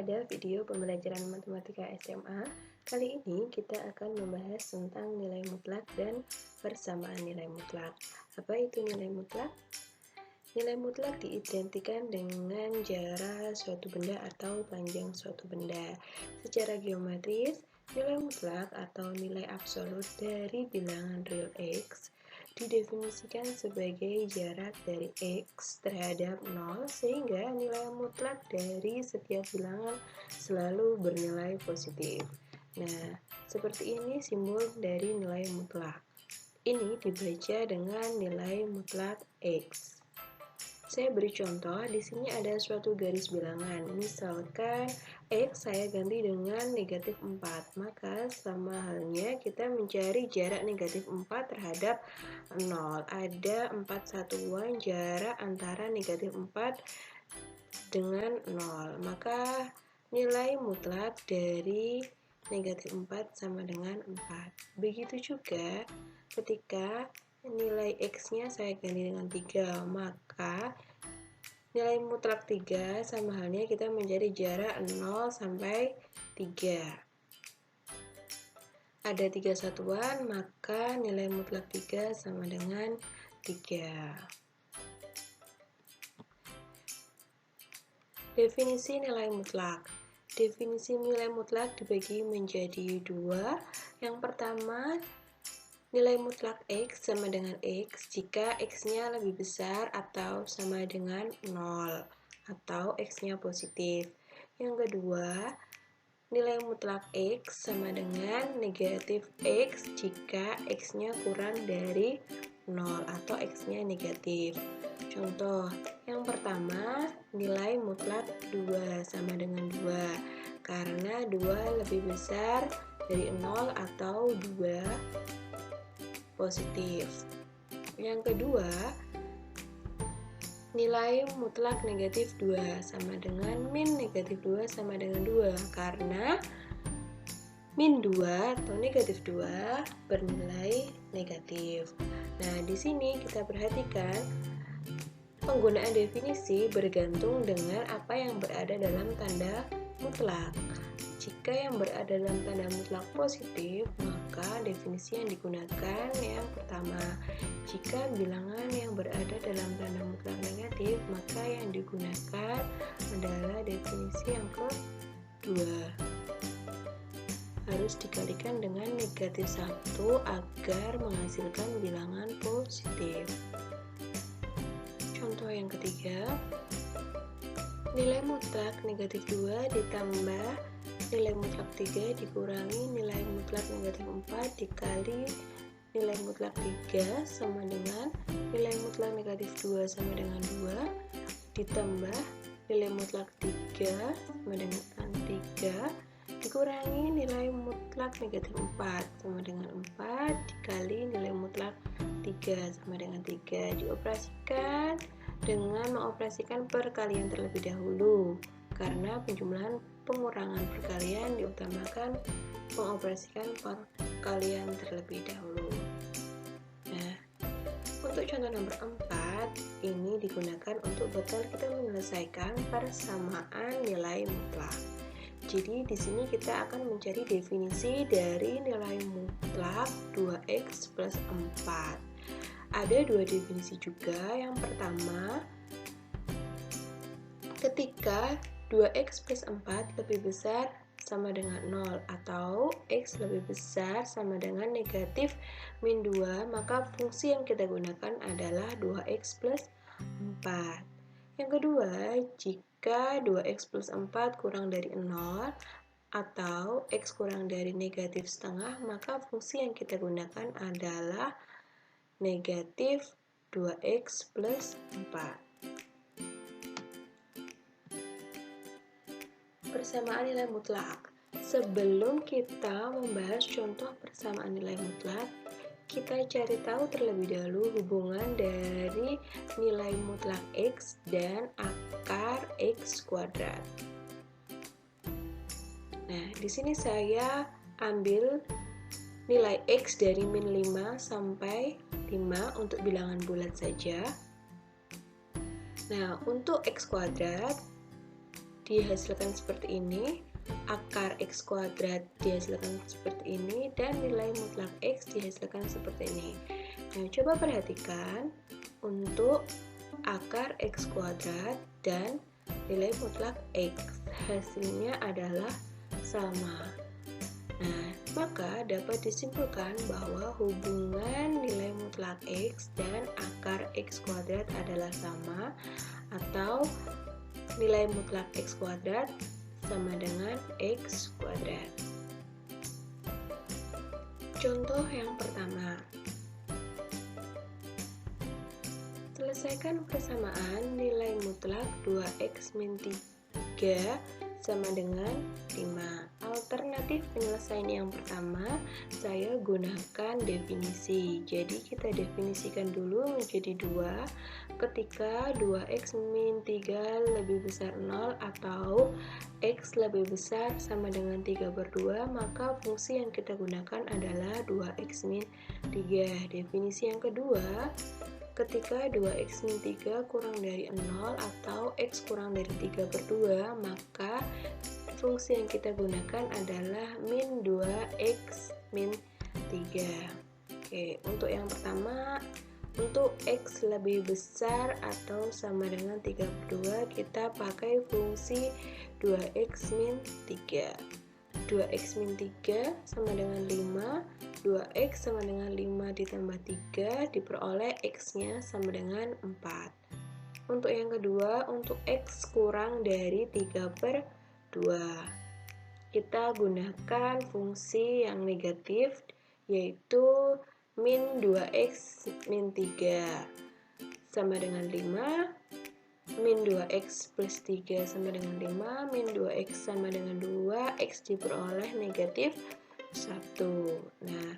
pada video pembelajaran matematika SMA. Kali ini kita akan membahas tentang nilai mutlak dan persamaan nilai mutlak. Apa itu nilai mutlak? Nilai mutlak diidentikan dengan jarak suatu benda atau panjang suatu benda. Secara geometris, nilai mutlak atau nilai absolut dari bilangan real X didefinisikan sebagai jarak dari X terhadap 0 sehingga nilai mutlak dari setiap bilangan selalu bernilai positif. Nah, seperti ini simbol dari nilai mutlak. Ini dibaca dengan nilai mutlak X. Saya beri contoh, di sini ada suatu garis bilangan. Misalkan X saya ganti dengan negatif 4. Maka sama halnya kita mencari jarak negatif 4 terhadap 0. Ada 4 satuan jarak antara negatif 4 dengan 0. Maka nilai mutlak dari negatif 4 sama dengan 4. Begitu juga ketika nilai X-nya saya ganti dengan 3, maka nilai mutlak 3 sama halnya kita mencari jarak 0 sampai 3. Ada 3 satuan, maka nilai mutlak 3 sama dengan 3. Definisi nilai mutlak. Definisi nilai mutlak dibagi menjadi dua. Yang pertama, nilai mutlak X sama dengan X jika X-nya lebih besar atau sama dengan 0 atau X-nya positif. Yang kedua, nilai mutlak X sama dengan negatif X jika X-nya kurang dari 0 atau X-nya negatif. Contoh, yang pertama, nilai mutlak 2 sama dengan 2 karena 2 lebih besar dari 0 atau 2 positif. Yang kedua, nilai mutlak negatif 2 sama dengan min negatif 2 sama dengan 2 karena min 2 atau negatif 2 bernilai negatif. Nah, di sini kita perhatikan penggunaan definisi bergantung dengan apa yang berada dalam tanda mutlak. Jika yang berada dalam tanda mutlak positif, maka definisi yang digunakan yang pertama. Jika bilangan yang berada dalam tanda mutlak negatif, maka yang digunakan adalah definisi yang kedua. Harus dikalikan dengan negatif 1 agar menghasilkan bilangan positif. Contoh yang ketiga, nilai mutlak negatif 2 ditambah nilai mutlak 3 dikurangi nilai mutlak negatif 4 dikali nilai mutlak 3 sama dengan nilai mutlak negatif 2 sama dengan 2 ditambah nilai mutlak 3 sama dengan 3 dikurangi nilai mutlak negatif 4 sama dengan 4 dikali nilai mutlak 3 sama dengan 3. Dioperasikan dengan mengoperasikan perkalian terlebih dahulu. Karena penjumlahan pengurangan perkalian diutamakan mengoperasikan perkalian terlebih dahulu. Nah, untuk contoh nomor 4 ini digunakan untuk bekal kita menyelesaikan persamaan nilai mutlak. Jadi di sini kita akan mencari definisi dari nilai mutlak 2x plus 4. Ada dua definisi juga. Yang pertama, ketika 2x plus 4 lebih besar sama dengan 0 atau x lebih besar sama dengan negatif min 2, maka fungsi yang kita gunakan adalah 2x plus 4. Yang kedua, jika 2x plus 4 kurang dari 0 atau x kurang dari negatif setengah, maka fungsi yang kita gunakan adalah negatif 2x plus 4. Persamaan nilai mutlak. Sebelum kita membahas contoh persamaan nilai mutlak, kita cari tahu terlebih dahulu hubungan dari nilai mutlak X dan akar X kuadrat. Nah, di sini saya ambil nilai X dari min 5 sampai 5 untuk bilangan bulat saja. Nah, untuk X kuadrat dihasilkan seperti ini, akar X kuadrat dihasilkan seperti ini, dan nilai mutlak X dihasilkan seperti ini. Nah, coba perhatikan untuk akar X kuadrat dan nilai mutlak X, hasilnya adalah sama. Nah, maka dapat disimpulkan bahwa hubungan nilai mutlak X dan akar X kuadrat adalah sama, atau nilai mutlak X kuadrat sama dengan X kuadrat. Contoh yang pertama. Selesaikan persamaan nilai mutlak 2x min 3 sama dengan 5. Alternatif penyelesaian yang pertama, saya gunakan definisi. Jadi kita definisikan dulu menjadi 2 ketika 2x min 3 lebih besar 0 atau x lebih besar sama dengan 3/2, maka fungsi yang kita gunakan adalah 2x min 3. Definisi yang kedua, ketika 2x min 3 kurang dari 0 atau x kurang dari 3/2, maka fungsi yang kita gunakan adalah min 2x min 3. Oke, untuk yang pertama, untuk x lebih besar atau sama dengan 3/2, kita pakai fungsi 2x min 3. 2x min 3 sama dengan 5. 2x sama dengan 5 ditambah 3 diperoleh x-nya sama dengan 4. Untuk yang kedua, untuk x kurang dari 3/2, kita gunakan fungsi yang negatif, yaitu min 2x min 3 sama dengan 5, min 2x plus 3 sama dengan 5, min 2x sama dengan 2, x diperoleh negatif 1. Nah,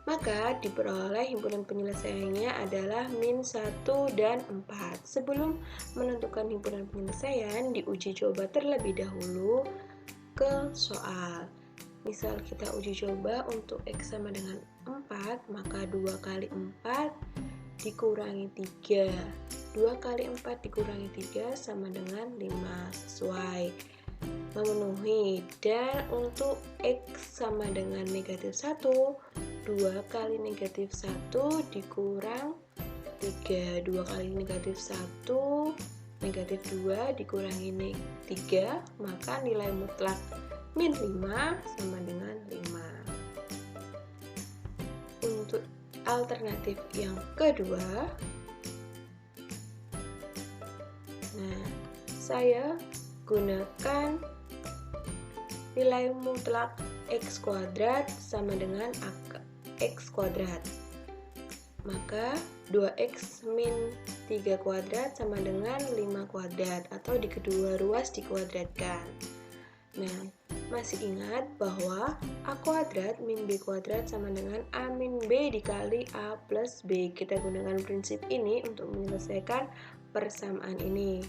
maka diperoleh himpunan penyelesaiannya adalah min 1 dan 4. Sebelum menentukan himpunan penyelesaian, diuji coba terlebih dahulu ke soal. Misal kita uji coba untuk x sama dengan 4, maka 2 kali 4 dikurangi 3. 2 kali 4 dikurangi 3 sama dengan 5, sesuai, memenuhi. Dan untuk x sama dengan negatif 1, 2 kali negatif 1 dikurang 3. 2 kali negatif 1, negatif 2 dikurangi 3, maka nilai mutlak min 5 sama dengan 5. Untuk alternatif yang kedua, nah, saya gunakan nilai mutlak x kuadrat sama dengan x kuadrat. Maka 2x min 3 kuadrat sama dengan 5 kuadrat, atau di kedua ruas dikuadratkan. Nah, masih ingat bahwa a kuadrat min b kuadrat sama dengan a min b dikali a plus b. Kita gunakan prinsip ini untuk menyelesaikan persamaan ini.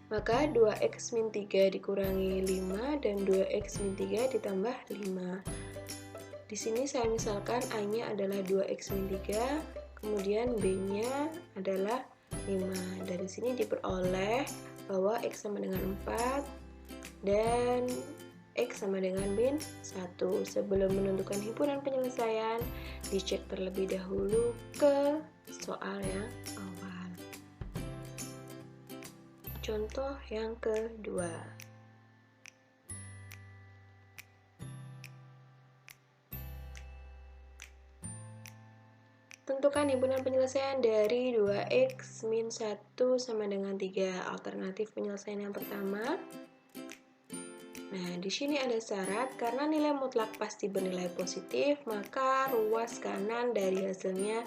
Maka 2x min 3 dikurangi 5 dan 2x min 3 ditambah 5. Di sini saya misalkan a-nya adalah 2x min 3, kemudian b-nya adalah 5. Dari sini diperoleh bahwa x sama dengan 4 dan x sama dengan min 1. Sebelum menentukan himpunan penyelesaian, dicek terlebih dahulu ke soal yang awal. Contoh yang kedua. Tentukan himpunan penyelesaian dari 2x min 1 sama dengan 3. Alternatif penyelesaian yang pertama. Nah, di sini ada syarat, karena nilai mutlak pasti bernilai positif, maka ruas kanan dari hasilnya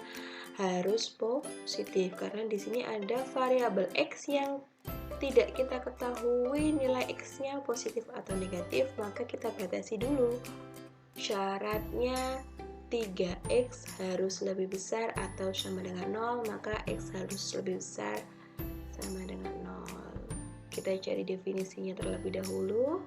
harus positif. Karena di sini ada variabel x yang tidak kita ketahui nilai x-nya positif atau negatif, maka kita batasi dulu. Syaratnya 3x harus lebih besar atau sama dengan 0, maka x harus lebih besar sama dengan 0. Kita cari definisinya terlebih dahulu.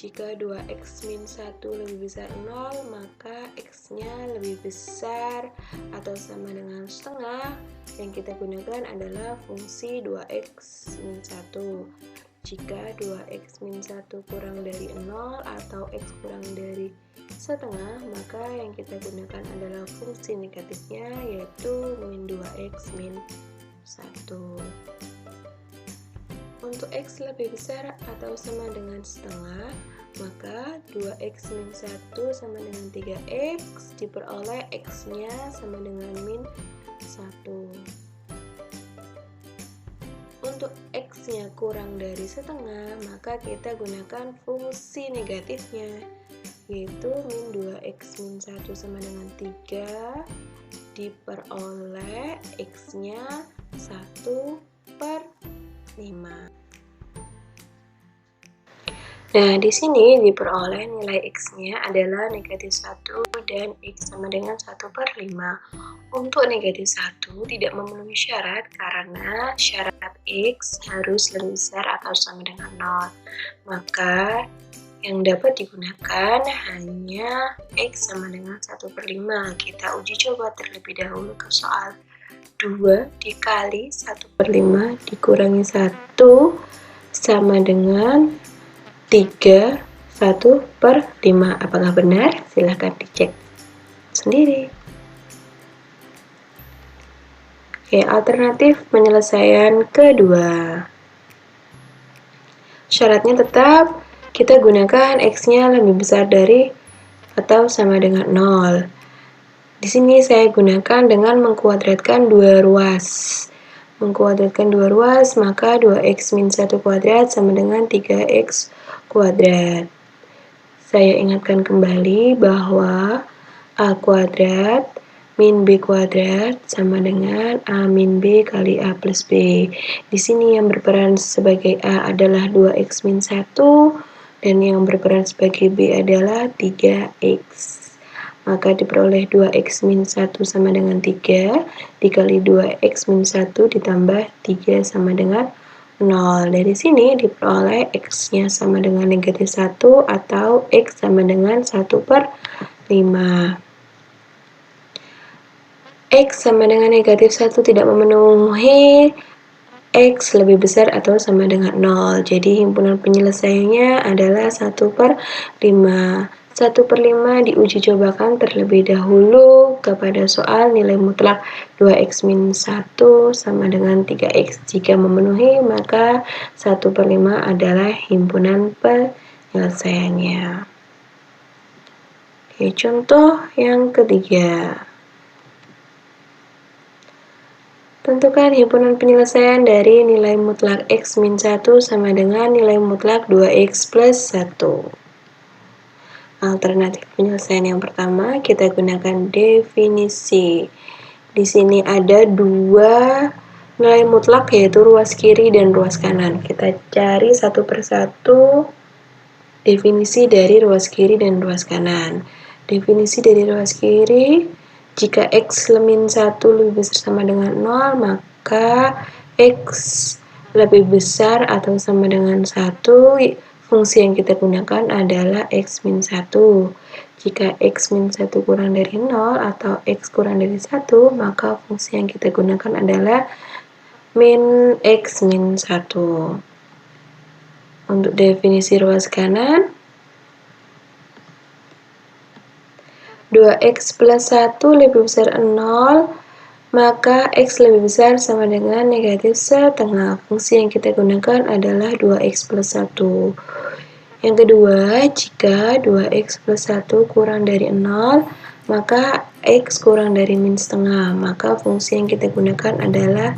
Jika 2x min 1 lebih besar 0, maka x-nya lebih besar atau sama dengan setengah. Yang kita gunakan adalah fungsi 2x min 1. Jika 2x min 1 kurang dari 0 atau x kurang dari setengah, maka yang kita gunakan adalah fungsi negatifnya, yaitu min 2x min 1. Untuk x lebih besar atau sama dengan setengah, maka 2x min 1 sama dengan 3x diperoleh x-nya sama dengan min 1. Untuk x-nya kurang dari setengah, maka kita gunakan fungsi negatifnya, yaitu min 2x min 1 sama dengan 3 diperoleh x-nya 1/5. Nah, di sini diperoleh nilai x-nya adalah negatif 1 dan x sama dengan 1/5. Untuk negatif 1 tidak memenuhi syarat karena syarat x harus lebih besar atau sama dengan 0. Maka yang dapat digunakan hanya x sama dengan 1/5. Kita uji coba terlebih dahulu ke soal 2 dikali 1/5 dikurangi 1 sama dengan 3 1/5. Apakah benar? Silahkan dicek sendiri. Oke, alternatif penyelesaian kedua. Syaratnya tetap kita gunakan x-nya lebih besar dari atau sama dengan 0. Di sini saya gunakan dengan mengkuadratkan dua ruas. Mengkuadratkan dua ruas, maka 2x min 1 kuadrat sama dengan 3x kuadrat. Saya ingatkan kembali bahwa a kuadrat min b kuadrat sama dengan a min b kali a plus b. Di sini yang berperan sebagai a adalah 2x min 1 dan yang berperan sebagai b adalah 3x. Maka diperoleh 2x min 1 sama dengan 3 dikali 2x min 1 ditambah 3 sama dengan 0. Dari sini diperoleh x-nya sama dengan negatif 1 atau x sama dengan 1/5. X sama dengan negatif 1 tidak memenuhi x lebih besar atau sama dengan 0. Jadi himpunan penyelesaiannya adalah 1/5. 1/5 diuji cobakan terlebih dahulu kepada soal nilai mutlak 2x min 1 sama dengan 3x. Jika memenuhi, maka 1/5 adalah himpunan penyelesaiannya. Oke, contoh yang ketiga. Tentukan himpunan penyelesaian dari nilai mutlak x min 1 sama dengan nilai mutlak 2x plus 1. Alternatif penyelesaian yang pertama, kita gunakan definisi. Di sini ada dua nilai mutlak, yaitu ruas kiri dan ruas kanan. Kita cari satu persatu definisi dari ruas kiri dan ruas kanan. Definisi dari ruas kiri, jika x min 1 lebih besar sama dengan 0, maka x lebih besar atau sama dengan 1. Fungsi yang kita gunakan adalah x min 1. Jika x min 1 kurang dari 0 atau x kurang dari 1, maka fungsi yang kita gunakan adalah min x min 1. Untuk definisi ruas kanan, 2x plus 1 lebih besar 0, maka x lebih besar sama dengan negatif setengah. Fungsi yang kita gunakan adalah 2x plus 1. Yang kedua, jika 2x plus 1 kurang dari 0, maka x kurang dari min setengah. Maka fungsi yang kita gunakan adalah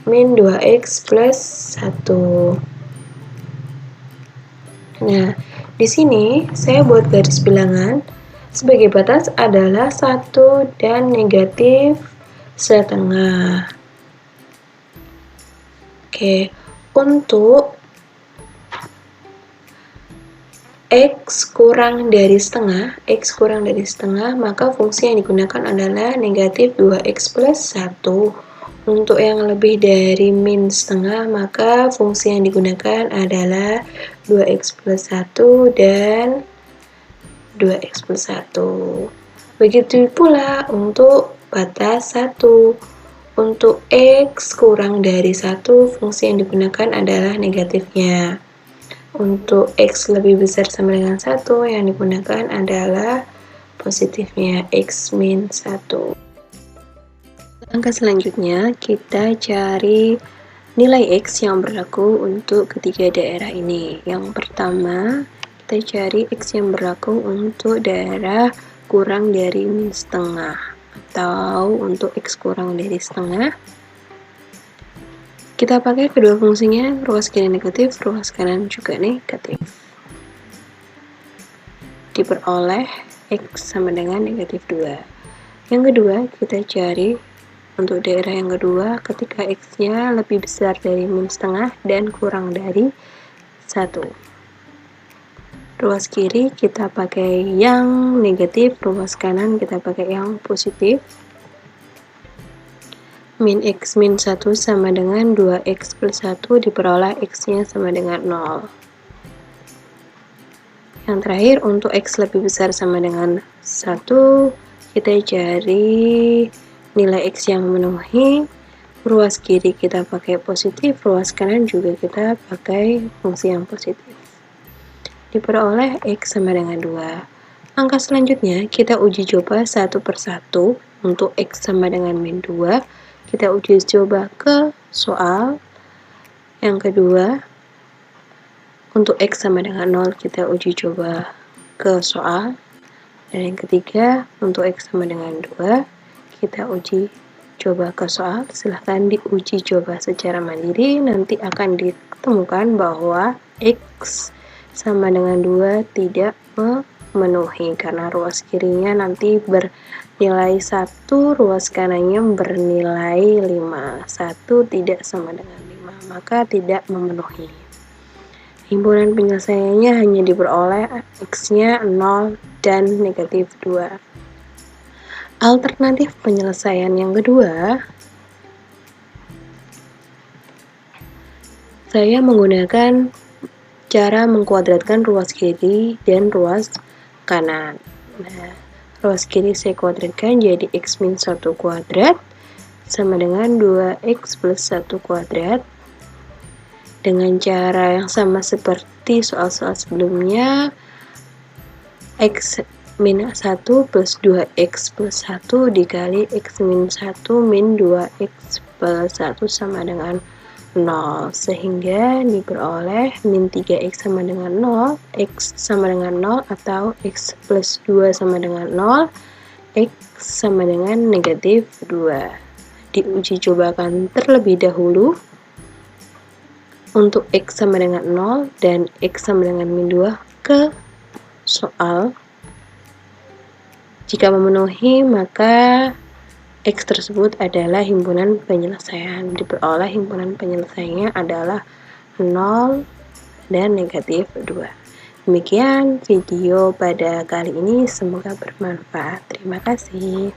min 2x plus 1. Nah, di sini saya buat garis bilangan. Sebagai batas adalah 1 dan negatif setengah. Oke, untuk x kurang dari setengah, maka fungsi yang digunakan adalah negatif 2x plus 1. Untuk yang lebih dari min setengah, maka fungsi yang digunakan adalah 2x plus 1 dan 2x plus 1. Begitu pula untuk batas 1. Untuk x kurang dari 1, fungsi yang digunakan adalah negatifnya. Untuk x lebih besar sama dengan 1, yang digunakan adalah positifnya, x min 1. Langkah selanjutnya, kita cari nilai x yang berlaku untuk ketiga daerah ini. Yang pertama, kita cari x yang berlaku untuk daerah kurang dari min setengah, atau untuk x kurang dari setengah. Kita pakai kedua fungsinya, ruas kiri negatif, ruas kanan juga negatif. Diperoleh x sama dengan negatif 2. Yang kedua, kita cari untuk daerah yang kedua, ketika x-nya lebih besar dari min setengah dan kurang dari 1. Ruas kiri kita pakai yang negatif, ruas kanan kita pakai yang positif. Min x min 1 sama dengan 2x plus 1, diperoleh x-nya sama dengan 0. Yang terakhir, untuk x lebih besar sama dengan 1, kita cari nilai x yang memenuhi. Ruas kiri kita pakai positif, ruas kanan juga kita pakai fungsi yang positif. Diperoleh x sama dengan 2. Langkah selanjutnya, kita uji coba satu persatu. Untuk x sama dengan min 2, kita uji coba ke soal. Yang kedua, untuk x sama dengan 0, kita uji coba ke soal. Dan yang ketiga, untuk x sama dengan 2, kita uji coba ke soal. Silahkan diuji coba secara mandiri, nanti akan ditemukan bahwa x sama dengan 2 tidak memenuhi karena ruas kirinya nanti bernilai 1, ruas kanannya bernilai 5. 1 tidak sama dengan 5, maka tidak memenuhi. Himpunan penyelesaiannya hanya diperoleh x-nya 0 dan negatif 2. Alternatif penyelesaian yang kedua, saya menggunakan cara mengkuadratkan ruas kiri dan ruas kanan. Nah, ruas kiri saya kuadratkan jadi x min 1 kuadrat sama dengan 2x plus 1 kuadrat. Dengan cara yang sama seperti soal-soal sebelumnya, x min 1 plus 2x plus 1 dikali x min 1 min 2x plus 1 sama dengan 0, sehingga diperoleh min 3x sama dengan 0, x sama dengan 0 atau x plus 2 sama dengan 0, x sama dengan negatif 2. Diuji cobakan terlebih dahulu untuk x sama dengan 0 dan x sama dengan min 2 ke soal. Jika memenuhi, maka x tersebut adalah himpunan penyelesaian. Diperoleh himpunan penyelesaiannya adalah 0 dan negatif 2. Demikian video pada kali ini, semoga bermanfaat. Terima kasih.